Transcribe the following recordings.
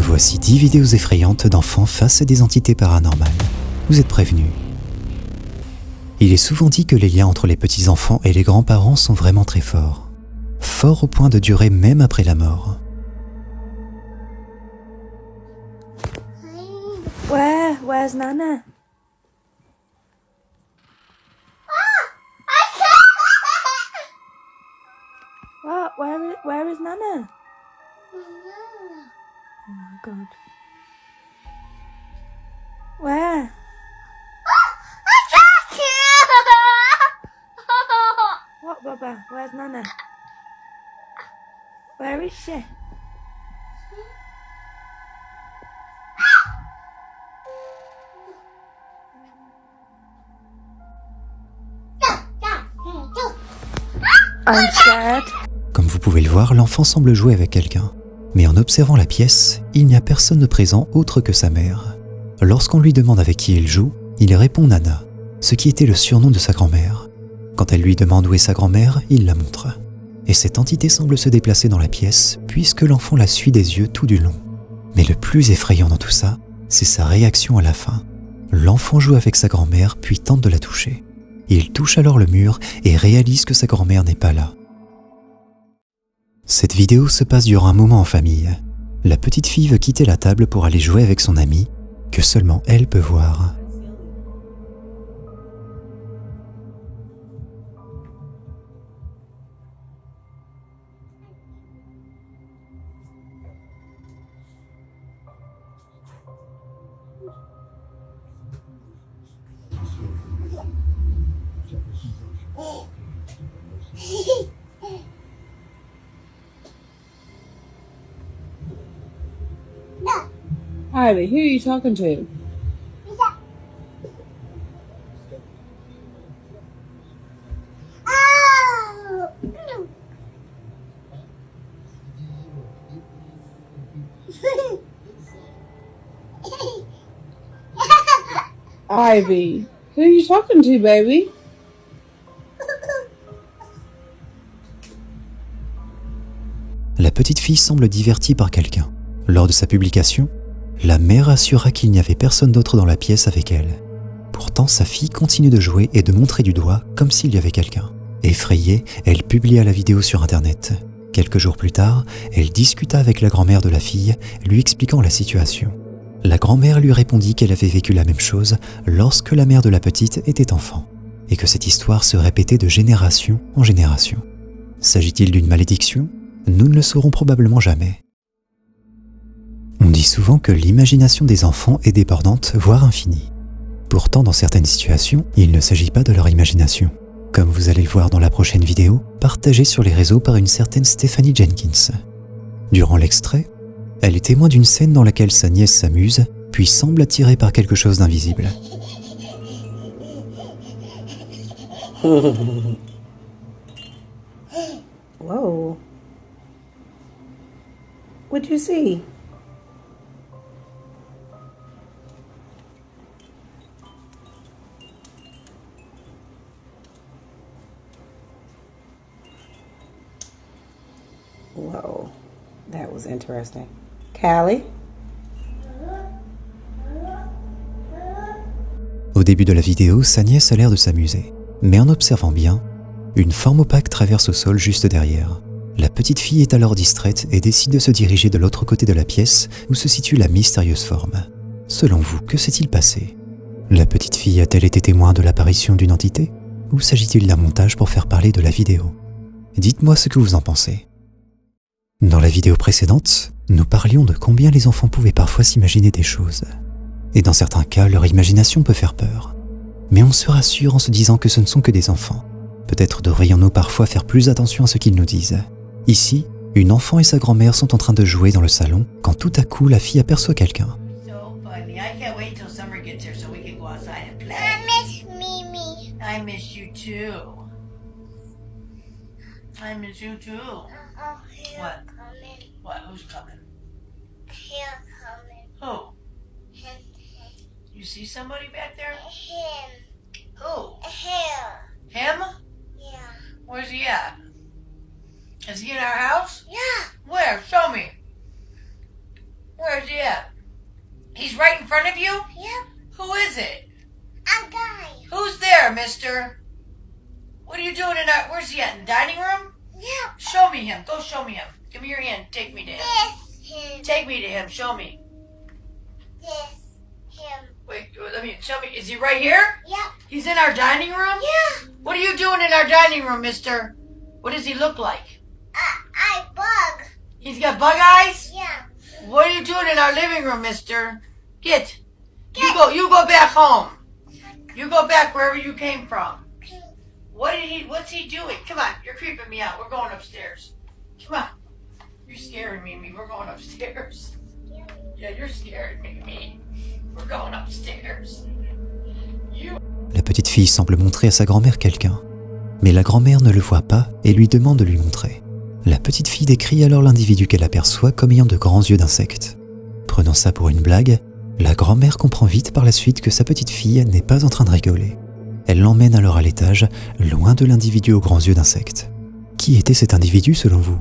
Voici 10 vidéos effrayantes d'enfants face à des entités paranormales. Vous êtes prévenus. Il est souvent dit que les liens entre les petits-enfants et les grands-parents sont vraiment très forts. Forts au point de durer même après la mort. Where's Nana? What? Where is Nana? Oh my God. Where? What, Baba? Where's Nana? Where is she? I'm scared. Comme vous pouvez le voir, l'enfant semble jouer avec quelqu'un. Mais en observant la pièce, il n'y a personne de présent autre que sa mère. Lorsqu'on lui demande avec qui il joue, il répond Nana, ce qui était le surnom de sa grand-mère. Quand elle lui demande où est sa grand-mère, il la montre. Et cette entité semble se déplacer dans la pièce, puisque l'enfant la suit des yeux tout du long. Mais le plus effrayant dans tout ça, c'est sa réaction à la fin. L'enfant joue avec sa grand-mère, puis tente de la toucher. Il touche alors le mur et réalise que sa grand-mère n'est pas là. Cette vidéo se passe durant un moment en famille. La petite fille veut quitter la table pour aller jouer avec son amie, que seulement elle peut voir. Ivy, who are you talking to? Ivy, who are you talking to, baby? La petite fille semble divertie par quelqu'un. Lors de sa publication, la mère assura qu'il n'y avait personne d'autre dans la pièce avec elle. Pourtant, sa fille continue de jouer et de montrer du doigt comme s'il y avait quelqu'un. Effrayée, elle publia la vidéo sur Internet. Quelques jours plus tard, elle discuta avec la grand-mère de la fille, lui expliquant la situation. La grand-mère lui répondit qu'elle avait vécu la même chose lorsque la mère de la petite était enfant, et que cette histoire se répétait de génération en génération. S'agit-il d'une malédiction ? Nous ne le saurons probablement jamais. On dit souvent que l'imagination des enfants est débordante, voire infinie. Pourtant, dans certaines situations, il ne s'agit pas de leur imagination. Comme vous allez le voir dans la prochaine vidéo, partagée sur les réseaux par une certaine Stephanie Jenkins. Durant l'extrait, elle est témoin d'une scène dans laquelle sa nièce s'amuse, puis semble attirée par quelque chose d'invisible. Whoa. What'd you see? Whoa, that was interesting. Callie? Au début de la vidéo, sa nièce a l'air de s'amuser. Mais en observant bien, une forme opaque traverse au sol juste derrière. La petite fille est alors distraite et décide de se diriger de l'autre côté de la pièce où se situe la mystérieuse forme. Selon vous, que s'est-il passé? La petite fille a-t-elle été témoin de l'apparition d'une entité? Ou s'agit-il d'un montage pour faire parler de la vidéo? Dites-moi ce que vous en pensez. Dans la vidéo précédente, nous parlions de combien les enfants pouvaient parfois s'imaginer des choses. Et dans certains cas, leur imagination peut faire peur. Mais on se rassure en se disant que ce ne sont que des enfants. Peut-être devrions-nous parfois faire plus attention à ce qu'ils nous disent. Ici, une enfant et sa grand-mère sont en train de jouer dans le salon quand tout à coup la fille aperçoit quelqu'un. So funny. I can't wait till summer gets here so we can go outside and play. I miss Mimi. I miss you too. I miss you too. Here What? coming. What? Who's coming? Here coming. Who? Him. You see somebody back there? Him. Who? Here. Him? Yeah. Where's he at? Is he in our house? Yeah. Where? Show me. Where's he He's right in front of you? Yep. Who is it? A guy. Who's there, mister? What are you doing in our... Where's he at? In the dining room? Yep. Show me him. Go show me him. Give me your hand. Take me to him. This him. Take me to him. Show me. This him. Wait, let me... Show me. Is he right here? Yep. He's in our dining room? Yeah. What are you doing in our dining room, mister? What does he look like? I bug. He's got bug eyes? Yeah. What are you doing in our living room, mister? Get. You go back home. You go back wherever you came from. What's he doing? Come on, you're creeping me out. We're going upstairs. Come on. You're scaring me. We're going upstairs. Yeah, you're scaring me. We're going upstairs. La petite fille semble montrer à sa grand-mère quelqu'un. Mais la grand-mère ne le voit pas et lui demande de lui montrer. La petite fille décrit alors l'individu qu'elle aperçoit comme ayant de grands yeux d'insecte. Prenant ça pour une blague, la grand-mère comprend vite par la suite que sa petite fille n'est pas en train de rigoler. Elle l'emmène alors à l'étage, loin de l'individu aux grands yeux d'insecte. Qui était cet individu selon vous?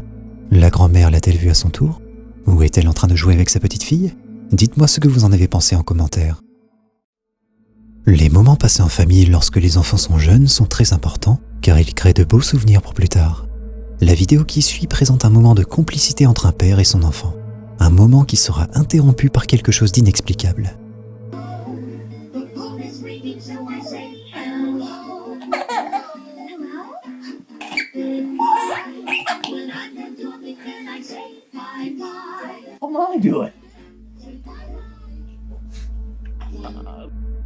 La grand-mère l'a-t-elle vu à son tour? Ou est-elle en train de jouer avec sa petite fille? Dites-moi ce que vous en avez pensé en commentaire. Les moments passés en famille lorsque les enfants sont jeunes sont très importants car ils créent de beaux souvenirs pour plus tard. La vidéo qui suit présente un moment de complicité entre un père et son enfant. Un moment qui sera interrompu par quelque chose d'inexplicable.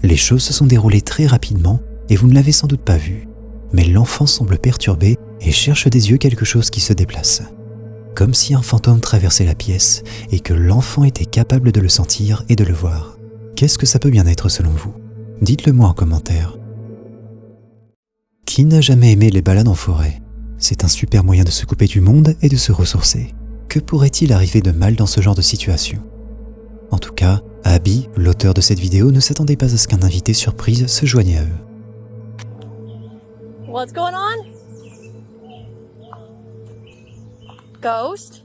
Les choses se sont déroulées très rapidement et vous ne l'avez sans doute pas vu. Mais l'enfant semble perturbé et cherche des yeux quelque chose qui se déplace. Comme si un fantôme traversait la pièce et que l'enfant était capable de le sentir et de le voir. Qu'est-ce que ça peut bien être selon vous? Dites-le moi en commentaire. Qui n'a jamais aimé les balades en forêt? C'est un super moyen de se couper du monde et de se ressourcer. Que pourrait-il arriver de mal dans ce genre de situation? En tout cas, Abby, l'auteur de cette vidéo, ne s'attendait pas à ce qu'un invité surprise se joigne à eux. What's going on? Ghost?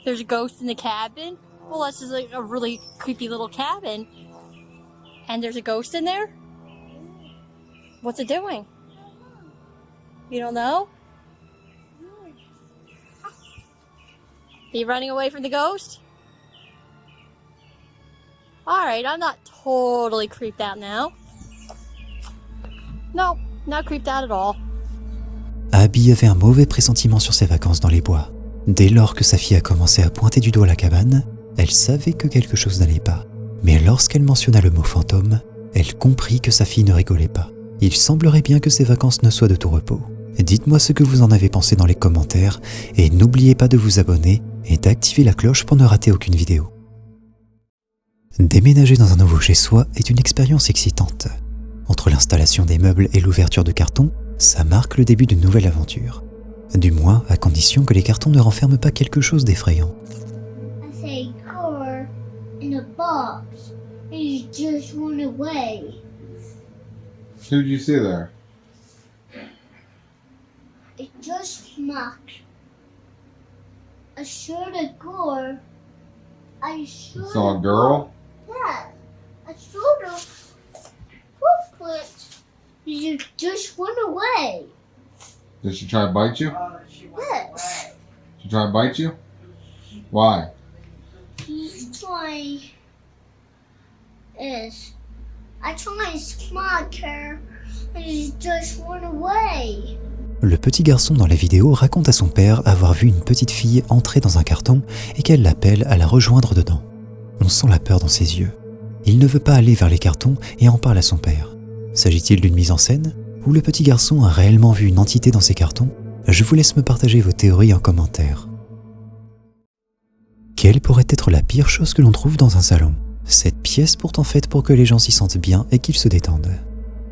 There's a ghost in the cabin? Well, this is like a really creepy little cabin. And there's a ghost in there? What's it doing? You don't know? Are you running away from the ghost? Alright, I'm not totally creeped out now. No, not creeped out at all. Abby avait un mauvais pressentiment sur ses vacances dans les bois. Dès lors que sa fille a commencé à pointer du doigt la cabane, elle savait que quelque chose n'allait pas. Mais lorsqu'elle mentionna le mot fantôme, elle comprit que sa fille ne rigolait pas. Il semblerait bien que ces vacances ne soient de tout repos. Dites-moi ce que vous en avez pensé dans les commentaires et n'oubliez pas de vous abonner et d'activer la cloche pour ne rater aucune vidéo. Déménager dans un nouveau chez-soi est une expérience excitante. Entre l'installation des meubles et l'ouverture de cartons, ça marque le début d'une nouvelle aventure. Du moins, à condition que les cartons ne renferment pas quelque chose d'effrayant. I say car in a box. And he just went away. Who did you see there? It just smacked. I saw the car. I saw. Saw a girl? Yeah. I saw the footprint. You just went away. Did she try to bite you? Yes. She try to bite you? Why? He's trying. Yes. I tried to smack her. And he just went away. Le petit garçon dans la vidéo raconte à son père avoir vu une petite fille entrer dans un carton et qu'elle l'appelle à la rejoindre dedans. On sent la peur dans ses yeux. Il ne veut pas aller vers les cartons et en parle à son père. S'agit-il d'une mise en scène ou le petit garçon a réellement vu une entité dans ces cartons? Je vous laisse me partager vos théories en commentaire. Quelle pourrait être la pire chose que l'on trouve dans un salon? Cette pièce pourtant faite pour que les gens s'y sentent bien et qu'ils se détendent.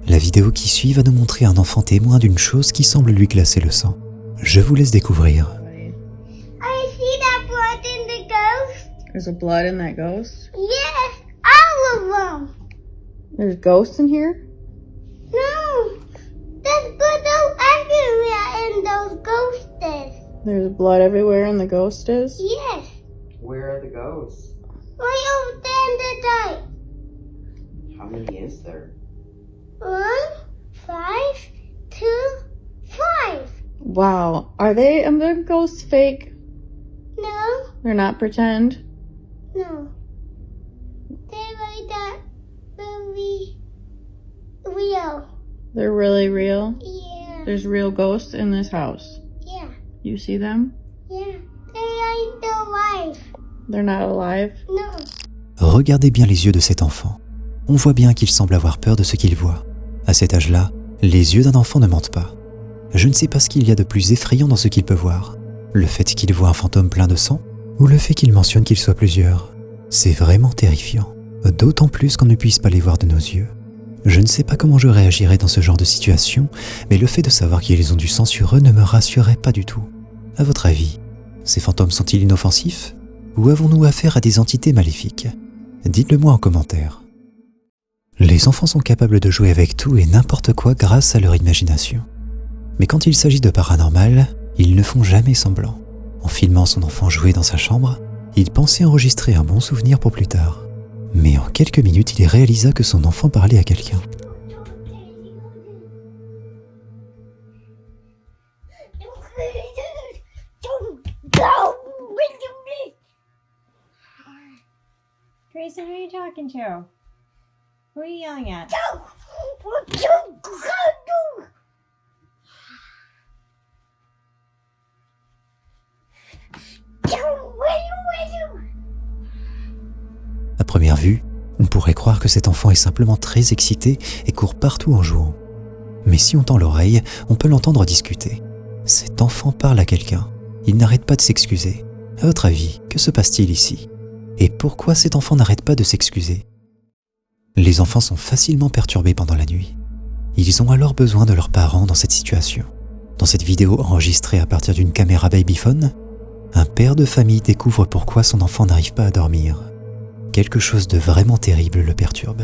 La vidéo qui suit va nous montrer un enfant témoin d'une chose qui semble lui glacer le sang. Je vous laisse découvrir. I see that blood in the ghost. There's a blood in that ghost? Yes, all of them. There's ghosts in here? No, there's blood everywhere in those ghosts. There's blood everywhere and the ghost is? Yes, Where are the ghosts? don't stand the die. How many is there? 1, 5, 2, 5. Wow. Are the ghosts fake? No, They're not pretend? no. They like that movie real. They're really real? Yeah, There's real ghosts in this house. yeah, You see them? yeah. They ain't alive. They're not alive? No. Regardez bien les yeux de cet enfant. On voit bien qu'il semble avoir peur de ce qu'il voit. À cet âge-là, les yeux d'un enfant ne mentent pas. Je ne sais pas ce qu'il y a de plus effrayant dans ce qu'il peut voir. Le fait qu'il voit un fantôme plein de sang, ou le fait qu'il mentionne qu'il soit plusieurs. C'est vraiment terrifiant. D'autant plus qu'on ne puisse pas les voir de nos yeux. Je ne sais pas comment je réagirais dans ce genre de situation, mais le fait de savoir qu'ils ont du sang sur eux ne me rassurait pas du tout. À votre avis, ces fantômes sont-ils inoffensifs? Ou avons-nous affaire à des entités maléfiques? Dites-le moi en commentaire. Les enfants sont capables de jouer avec tout et n'importe quoi grâce à leur imagination. Mais quand il s'agit de paranormal, ils ne font jamais semblant. En filmant son enfant jouer dans sa chambre, il pensait enregistrer un bon souvenir pour plus tard. Mais en quelques minutes, il réalisa que son enfant parlait à quelqu'un. Grayson, who are you talking to? Who are you yelling at? À première vue, on pourrait croire que cet enfant est simplement très excité et court partout en jouant. Mais si on tend l'oreille, on peut l'entendre discuter. Cet enfant parle à quelqu'un. Il n'arrête pas de s'excuser. À votre avis, que se passe-t-il ici? Et pourquoi cet enfant n'arrête pas de s'excuser? Les enfants sont facilement perturbés pendant la nuit. Ils ont alors besoin de leurs parents dans cette situation. Dans cette vidéo enregistrée à partir d'une caméra babyphone, un père de famille découvre pourquoi son enfant n'arrive pas à dormir. Quelque chose de vraiment terrible le perturbe.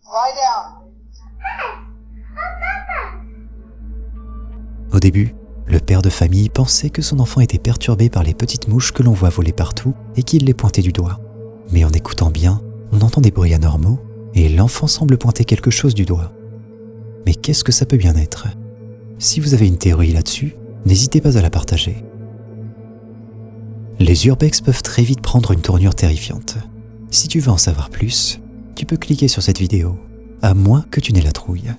Lie down. Au début, le père de famille pensait que son enfant était perturbé par les petites mouches que l'on voit voler partout et qu'il les pointait du doigt. Mais en écoutant bien, on entend des bruits anormaux et l'enfant semble pointer quelque chose du doigt. Mais qu'est-ce que ça peut bien être? Si vous avez une théorie là-dessus, n'hésitez pas à la partager. Les urbex peuvent très vite prendre une tournure terrifiante. Si tu veux en savoir plus, tu peux cliquer sur cette vidéo, à moins que tu n'aies la trouille.